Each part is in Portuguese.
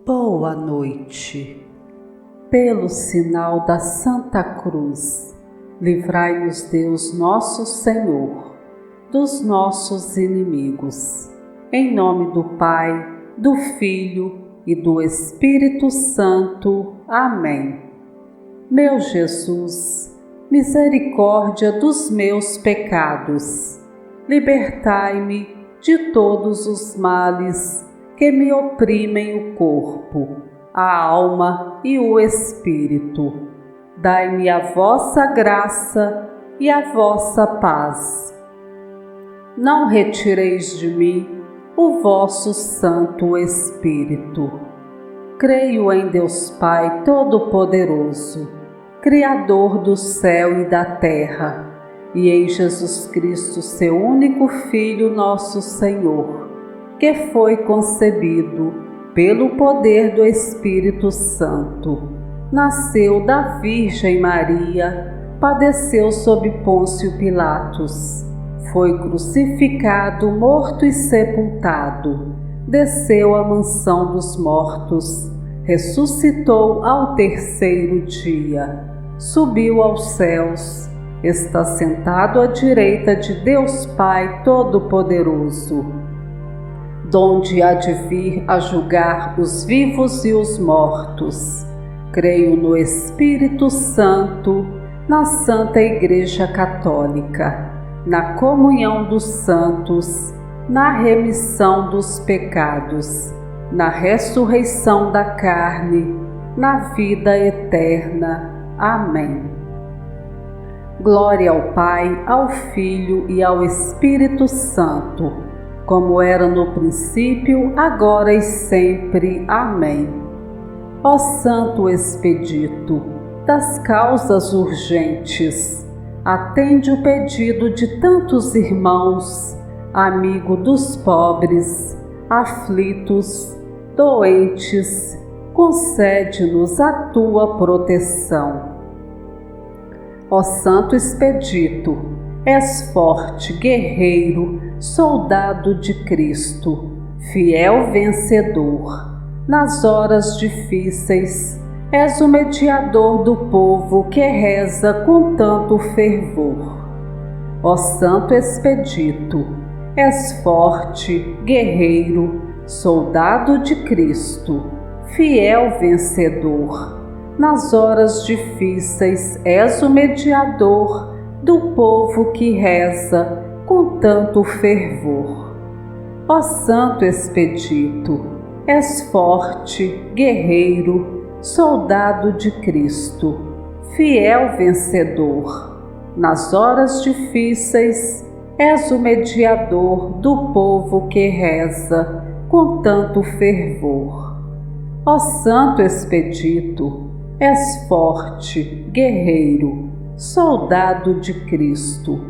Boa noite. Pelo sinal da Santa Cruz, livrai-nos Deus nosso Senhor dos nossos inimigos. Em nome do Pai, do Filho e do Espírito Santo. Amém. Meu Jesus, misericórdia dos meus pecados, libertai-me de todos os males que me oprimem o corpo, a alma e o espírito. Dai-me a vossa graça e a vossa paz. Não retireis de mim o vosso Santo Espírito. Creio em Deus Pai Todo-Poderoso, Criador do céu e da terra, e em Jesus Cristo, seu único Filho, nosso Senhor, que foi concebido pelo poder do Espírito Santo, nasceu da Virgem Maria, padeceu sob Pôncio Pilatos, foi crucificado, morto e sepultado, desceu à mansão dos mortos, ressuscitou ao terceiro dia, subiu aos céus, está sentado à direita de Deus Pai Todo-Poderoso, donde há de vir a julgar os vivos e os mortos. Creio no Espírito Santo, na Santa Igreja Católica, na comunhão dos santos, na remissão dos pecados, na ressurreição da carne, na vida eterna. Amém. Glória ao Pai, ao Filho e ao Espírito Santo, como era no princípio, agora e sempre. Amém. Ó Santo Expedito das causas urgentes, atende o pedido de tantos irmãos, amigo dos pobres, aflitos, doentes, concede-nos a tua proteção. Ó Santo Expedito, és forte, guerreiro, soldado de Cristo, fiel vencedor. Nas horas difíceis, és o mediador do povo que reza com tanto fervor. Ó Santo Expedito, és forte, guerreiro, soldado de Cristo, fiel vencedor. Nas horas difíceis, és o mediador do povo que reza com tanto fervor. Ó Santo Expedito, és forte, guerreiro, soldado de Cristo, fiel vencedor. Nas horas difíceis, és o mediador do povo que reza com tanto fervor. Ó Santo Expedito, és forte, guerreiro, soldado de Cristo,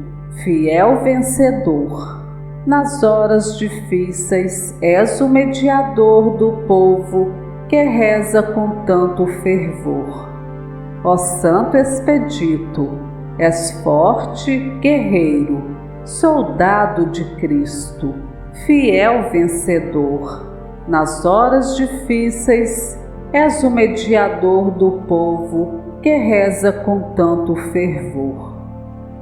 fiel vencedor. Nas horas difíceis, és o mediador do povo que reza com tanto fervor. Ó Santo Expedito, és forte, guerreiro, soldado de Cristo, fiel vencedor. Nas horas difíceis, és o mediador do povo que reza com tanto fervor.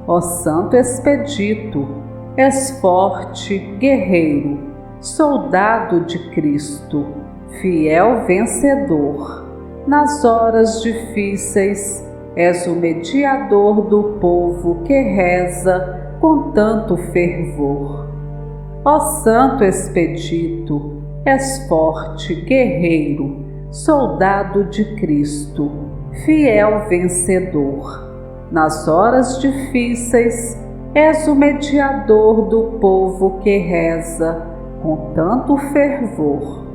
Ó Santo Expedito, és forte, guerreiro, soldado de Cristo, fiel vencedor. Nas horas difíceis, és o mediador do povo que reza com tanto fervor. Ó Santo Expedito, és forte, guerreiro, soldado de Cristo, fiel vencedor. Nas horas difíceis, és o mediador do povo que reza com tanto fervor.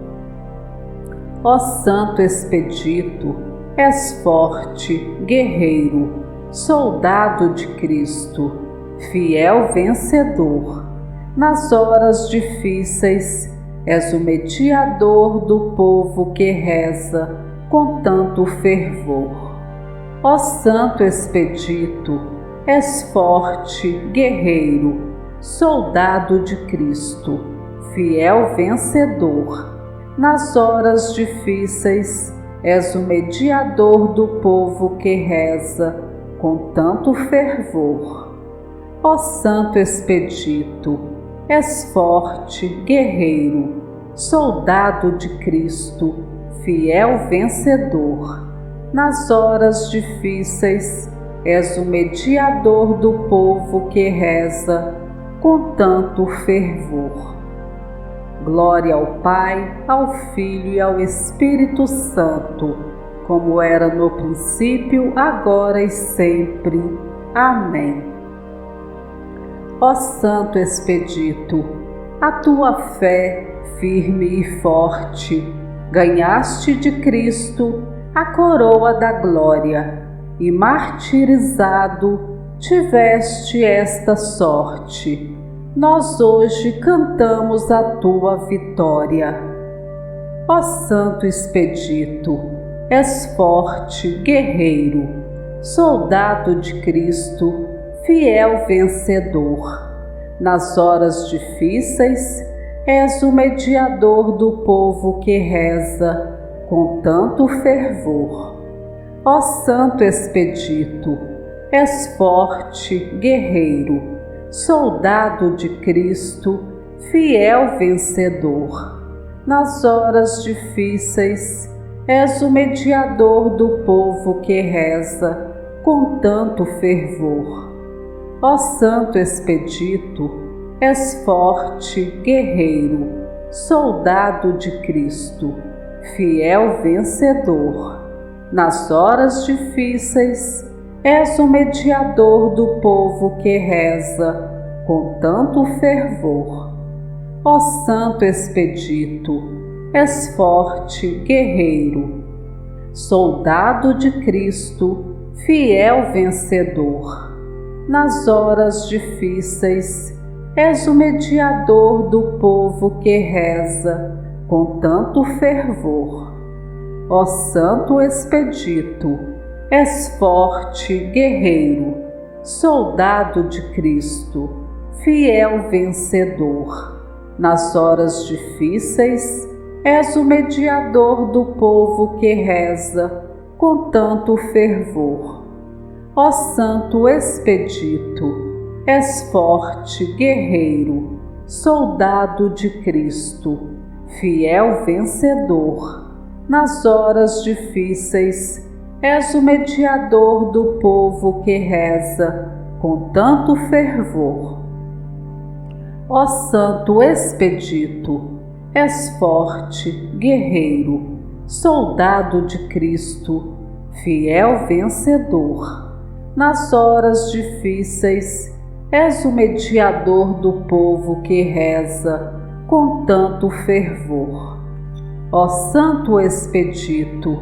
Ó Santo Expedito, és forte, guerreiro, soldado de Cristo, fiel vencedor. Nas horas difíceis, és o mediador do povo que reza com tanto fervor. Ó Santo Expedito, és forte, guerreiro, soldado de Cristo, fiel vencedor. Nas horas difíceis, és o mediador do povo que reza com tanto fervor. Ó Santo Expedito, és forte, guerreiro, soldado de Cristo, fiel vencedor. Nas horas difíceis, és o mediador do povo que reza com tanto fervor. Glória ao Pai, ao Filho e ao Espírito Santo, como era no princípio, agora e sempre. Amém. Ó Santo Expedito, a tua fé, firme e forte, ganhaste de Cristo a coroa da glória, e martirizado tiveste esta sorte. Nós hoje cantamos a tua vitória. Ó Santo Expedito, és forte, guerreiro, soldado de Cristo, fiel vencedor. Nas horas difíceis, és o mediador do povo que reza com tanto fervor. Ó Santo Expedito, és forte, guerreiro, soldado de Cristo, fiel vencedor. Nas horas difíceis, és o mediador do povo que reza com tanto fervor. Ó Santo Expedito, és forte, guerreiro, soldado de Cristo, fiel vencedor. Nas horas difíceis, és o mediador do povo que reza com tanto fervor. Ó Santo Expedito, és forte, guerreiro, soldado de Cristo, fiel vencedor. Nas horas difíceis, és o mediador do povo que reza com tanto fervor. Ó Santo Expedito, és forte, guerreiro, soldado de Cristo, fiel vencedor. Nas horas difíceis, és o mediador do povo que reza com tanto fervor. Ó Santo Expedito, és forte, guerreiro, soldado de Cristo, fiel vencedor. Nas horas difíceis, és o mediador do povo que reza com tanto fervor. Ó Santo Expedito, és forte, guerreiro, soldado de Cristo, fiel vencedor. Nas horas difíceis, és o mediador do povo que reza com tanto fervor. Ó Santo Expedito,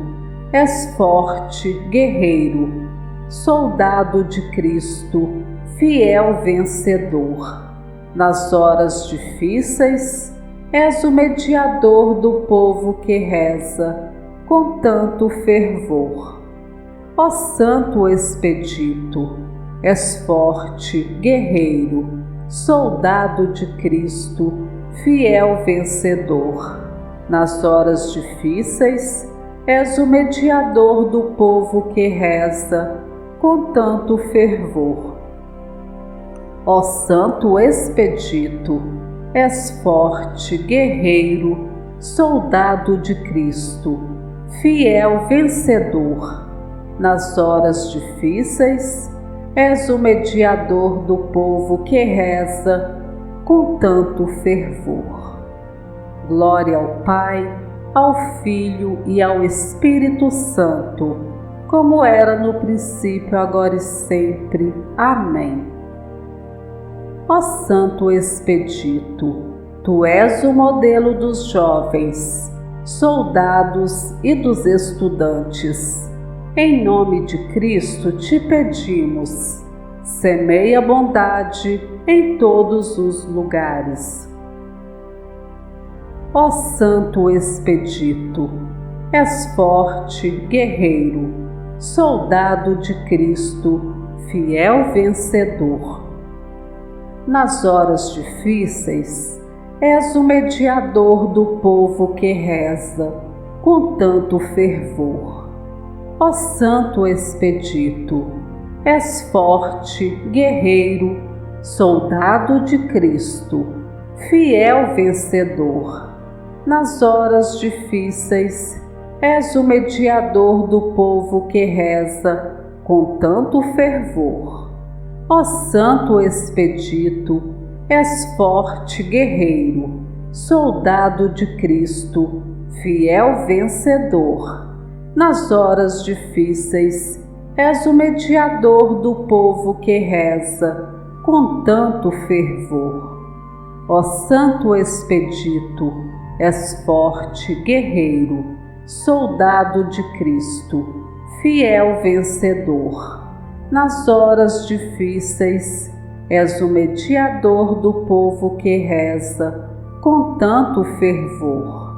és forte, guerreiro, soldado de Cristo, fiel vencedor. Nas horas difíceis, és o mediador do povo que reza com tanto fervor. Ó Santo Expedito, és forte, guerreiro, soldado de Cristo, fiel vencedor. Nas horas difíceis, és o mediador do povo que reza com tanto fervor. Ó Santo Expedito, és forte, guerreiro, soldado de Cristo, fiel vencedor. Nas horas difíceis, és o mediador do povo que reza com tanto fervor. Glória ao Pai, ao Filho e ao Espírito Santo, como era no princípio, agora e sempre. Amém. Ó Santo Expedito, tu és o modelo dos jovens, soldados e dos estudantes. Em nome de Cristo te pedimos, semeia a bondade em todos os lugares. Ó Santo Expedito, és forte, guerreiro, soldado de Cristo, fiel vencedor. Nas horas difíceis, és o mediador do povo que reza com tanto fervor. Ó Santo Expedito, és forte, guerreiro, soldado de Cristo, fiel vencedor. Nas horas difíceis, és o mediador do povo que reza com tanto fervor. Ó Santo Expedito, és forte, guerreiro, soldado de Cristo, fiel vencedor. Nas horas difíceis, és o mediador do povo que reza com tanto fervor. Ó Santo Expedito, és forte, guerreiro, soldado de Cristo, fiel vencedor. Nas horas difíceis, és o mediador do povo que reza com tanto fervor.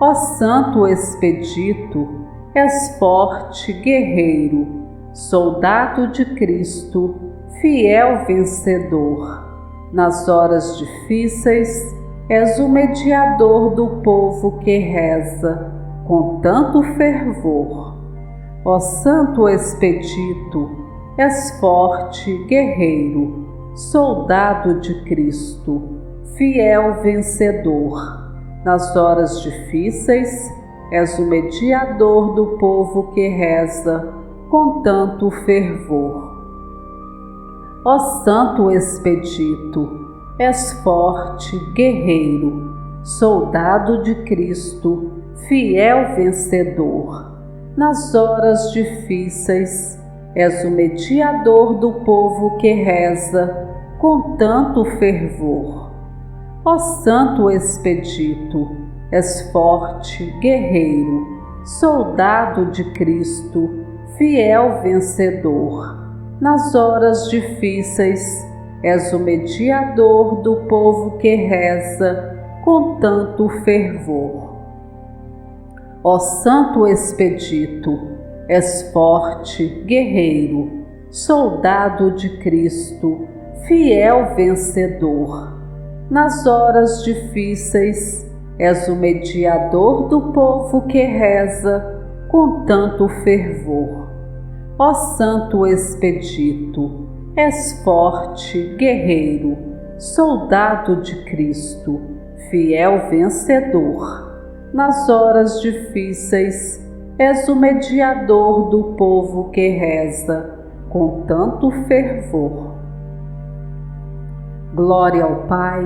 Ó Santo Expedito, és forte, guerreiro, soldado de Cristo, fiel vencedor. Nas horas difíceis, és o mediador do povo que reza com tanto fervor. Ó Santo Expedito, és forte, guerreiro, soldado de Cristo, fiel vencedor. Nas horas difíceis, és o mediador do povo que reza com tanto fervor. Ó Santo Expedito, és forte, guerreiro, soldado de Cristo, fiel vencedor. Nas horas difíceis, és o mediador do povo que reza com tanto fervor. Ó Santo Expedito, és forte, guerreiro, soldado de Cristo, fiel vencedor. Nas horas difíceis, és o mediador do povo que reza com tanto fervor. Ó Santo Expedito, és forte, guerreiro, soldado de Cristo, fiel vencedor. Nas horas difíceis, és o mediador do povo que reza com tanto fervor. Ó Santo Expedito, és forte, guerreiro, soldado de Cristo, fiel vencedor. Nas horas difíceis, és o mediador do povo que reza com tanto fervor. Glória ao Pai,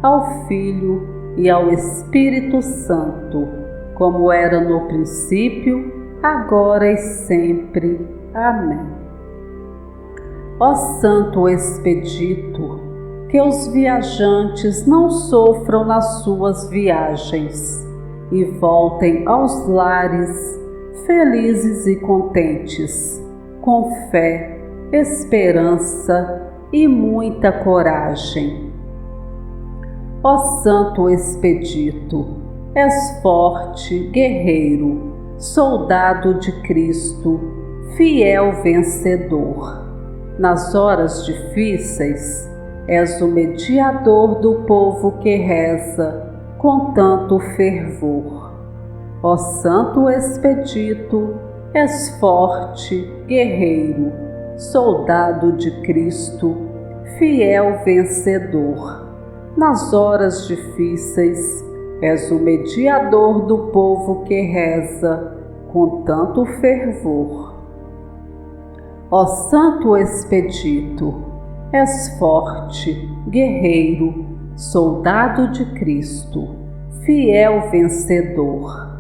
ao Filho e ao Espírito Santo, como era no princípio, agora e sempre. Amém. Ó Santo Expedito, que os viajantes não sofram nas suas viagens e voltem aos lares felizes e contentes, com fé, esperança e muita coragem. Ó Santo Expedito, és forte, guerreiro, soldado de Cristo, fiel vencedor. Nas horas difíceis, és o mediador do povo que reza com tanto fervor. Ó Santo Expedito, és forte, guerreiro, soldado de Cristo, fiel vencedor. Nas horas difíceis, és o mediador do povo que reza com tanto fervor. Ó Santo Expedito, és forte, guerreiro, soldado de Cristo, fiel vencedor.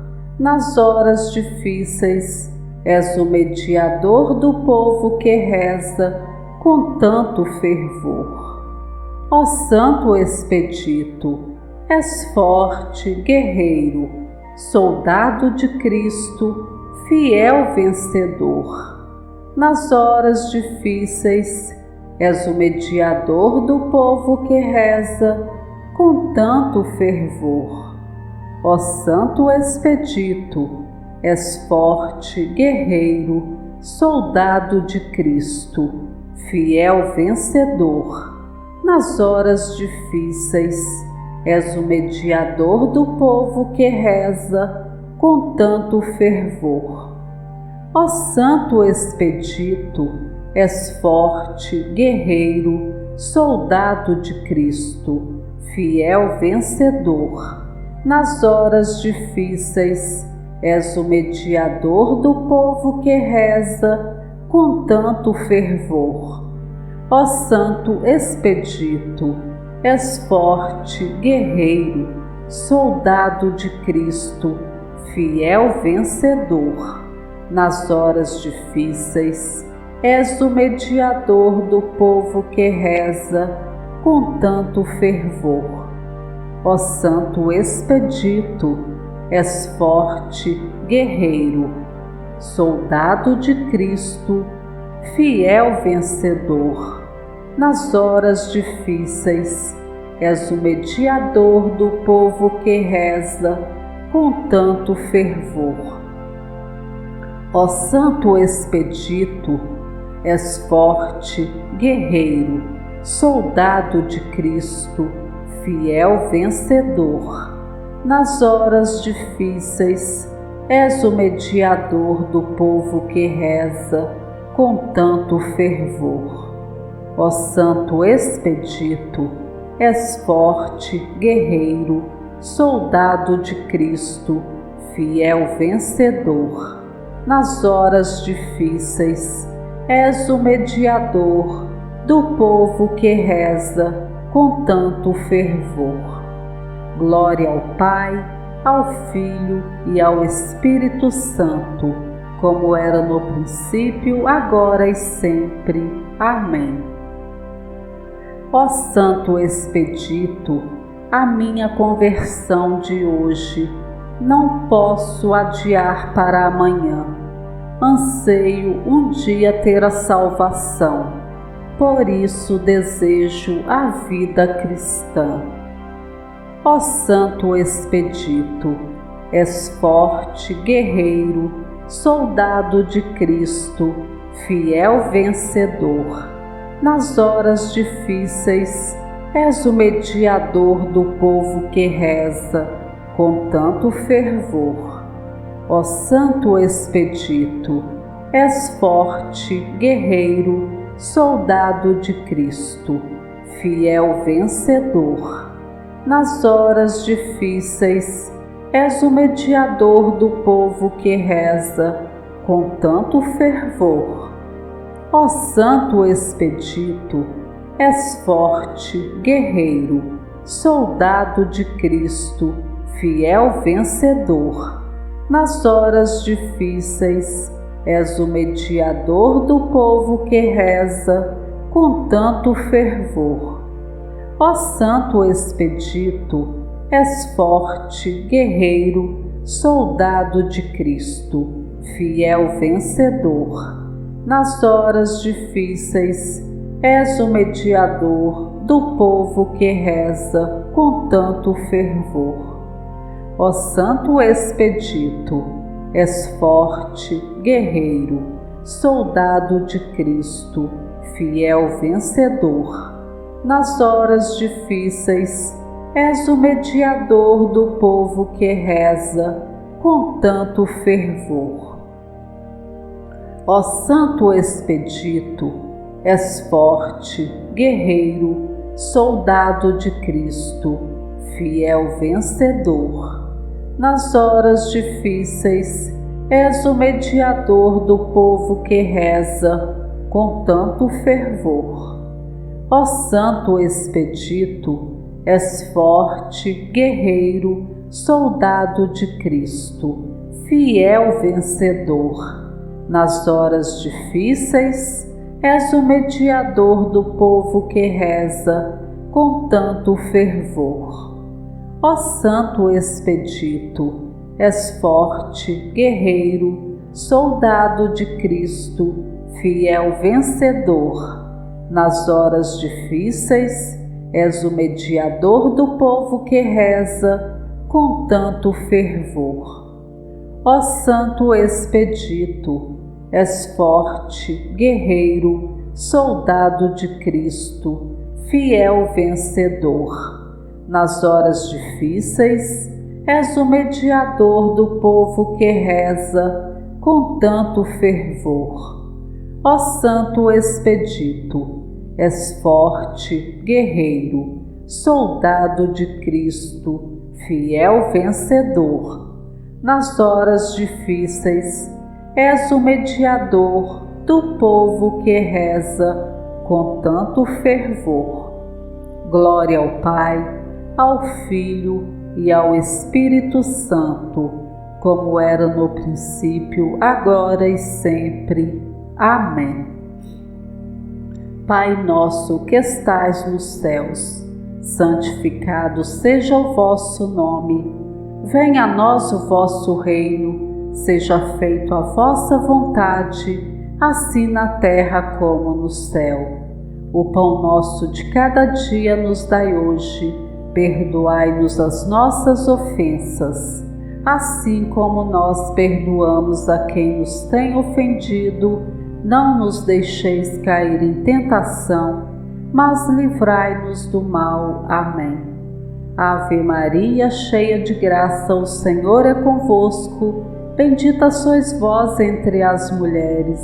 Nas horas difíceis, és o mediador do povo que reza com tanto fervor. Ó Santo Expedito, és forte, guerreiro, soldado de Cristo, fiel vencedor. Nas horas difíceis, és o mediador do povo que reza com tanto fervor. Ó Santo Expedito, és forte, guerreiro, soldado de Cristo, fiel vencedor. Nas horas difíceis, és o mediador do povo que reza com tanto fervor. Ó Santo Expedito, és forte, guerreiro, soldado de Cristo, fiel vencedor. Nas horas difíceis, és o mediador do povo que reza com tanto fervor. Ó Santo Expedito, és forte, guerreiro, soldado de Cristo, fiel vencedor. Nas horas difíceis, és o mediador do povo que reza com tanto fervor. Ó Santo Expedito, és forte, guerreiro, soldado de Cristo, fiel vencedor. Nas horas difíceis, és o mediador do povo que reza com tanto fervor. Ó Santo Expedito, és forte, guerreiro, soldado de Cristo, fiel vencedor. Nas horas difíceis, és o mediador do povo que reza com tanto fervor. Ó Santo Expedito, és forte, guerreiro, soldado de Cristo, fiel vencedor. Nas horas difíceis, és o mediador do povo que reza com tanto fervor. Glória ao Pai, ao Filho e ao Espírito Santo, como era no princípio, agora e sempre. Amém. Ó Santo Expedito, a minha conversão de hoje não posso adiar para amanhã. Anseio um dia ter a salvação, por isso desejo a vida cristã. Ó Santo Expedito, és forte, guerreiro, soldado de Cristo, fiel vencedor. Nas horas difíceis, és o mediador do povo que reza com tanto fervor. Ó Santo Expedito, és forte, guerreiro, soldado de Cristo, fiel vencedor. Nas horas difíceis, és o mediador do povo que reza com tanto fervor. Ó Santo Expedito, és forte, guerreiro, soldado de Cristo, fiel vencedor. Nas horas difíceis, és o mediador do povo que reza com tanto fervor. Ó Santo Expedito, és forte, guerreiro, soldado de Cristo, fiel vencedor. Nas horas difíceis, és o mediador do povo que reza com tanto fervor. Ó Santo Expedito, és forte, guerreiro, soldado de Cristo, fiel vencedor. Nas horas difíceis, és o mediador do povo que reza com tanto fervor. Ó Santo Expedito, és forte, guerreiro, soldado de Cristo, fiel vencedor. Nas horas difíceis, és o mediador do povo que reza com tanto fervor. Ó Santo Expedito, és forte, guerreiro, soldado de Cristo, fiel vencedor. Nas horas difíceis, és o mediador do povo que reza com tanto fervor. Ó Santo Expedito, és forte, guerreiro, soldado de Cristo, fiel vencedor. Nas horas difíceis, és o mediador do povo que reza com tanto fervor. Ó Santo Expedito, és forte, guerreiro, soldado de Cristo, fiel vencedor. Nas horas difíceis, és o mediador do povo que reza com tanto fervor. Ó Santo Expedito, és forte, guerreiro, soldado de Cristo, fiel vencedor. Nas horas difíceis, és o mediador do povo que reza com tanto fervor. Glória ao Pai, ao Filho e ao Espírito Santo, como era no princípio, agora e sempre. Amém. Pai nosso que estais nos céus, santificado seja o vosso nome. Venha a nós o vosso reino, seja feita a vossa vontade, assim na terra como no céu. O pão nosso de cada dia nos dai hoje, perdoai-nos as nossas ofensas, assim como nós perdoamos a quem nos tem ofendido. Não nos deixeis cair em tentação, mas livrai-nos do mal. Amém. Ave Maria, cheia de graça, o Senhor é convosco. Bendita sois vós entre as mulheres.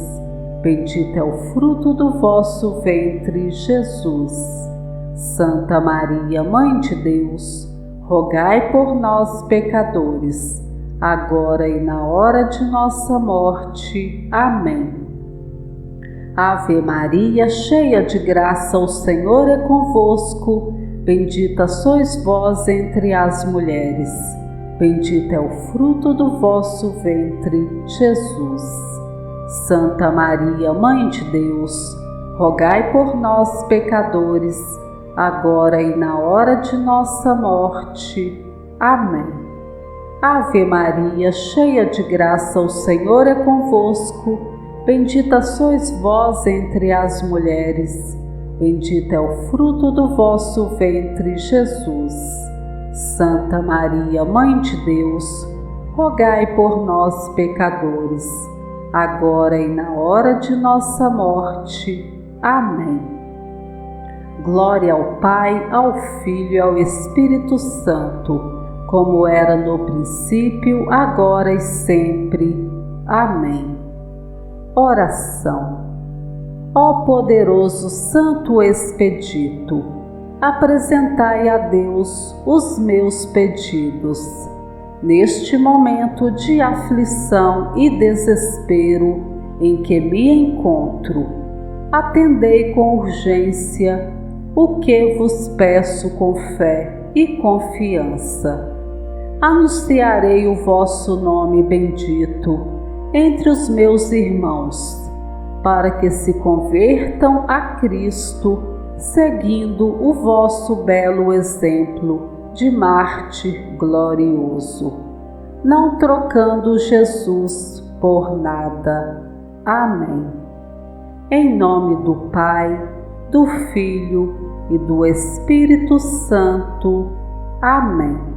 Bendito é o fruto do vosso ventre, Jesus. Santa Maria, Mãe de Deus, rogai por nós, pecadores, agora e na hora de nossa morte. Amém. Ave Maria, cheia de graça, o Senhor é convosco. Bendita sois vós entre as mulheres. Bendito é o fruto do vosso ventre, Jesus. Santa Maria, Mãe de Deus, rogai por nós, pecadores, agora e na hora de nossa morte. Amém. Ave Maria, cheia de graça, o Senhor é convosco. Bendita sois vós entre as mulheres. Bendito é o fruto do vosso ventre, Jesus. Santa Maria, Mãe de Deus, rogai por nós, pecadores, agora e na hora de nossa morte. Amém. Glória ao Pai, ao Filho e ao Espírito Santo, como era no princípio, agora e sempre. Amém. Oração. Ó poderoso Santo Expedito, apresentai a Deus os meus pedidos. Neste momento de aflição e desespero em que me encontro, atendei com urgência o que vos peço com fé e confiança. Anunciarei o vosso nome bendito entre os meus irmãos, para que se convertam a Cristo, seguindo o vosso belo exemplo de mártir glorioso, não trocando Jesus por nada. Amém. Em nome do Pai, do Filho e do Espírito Santo. Amém.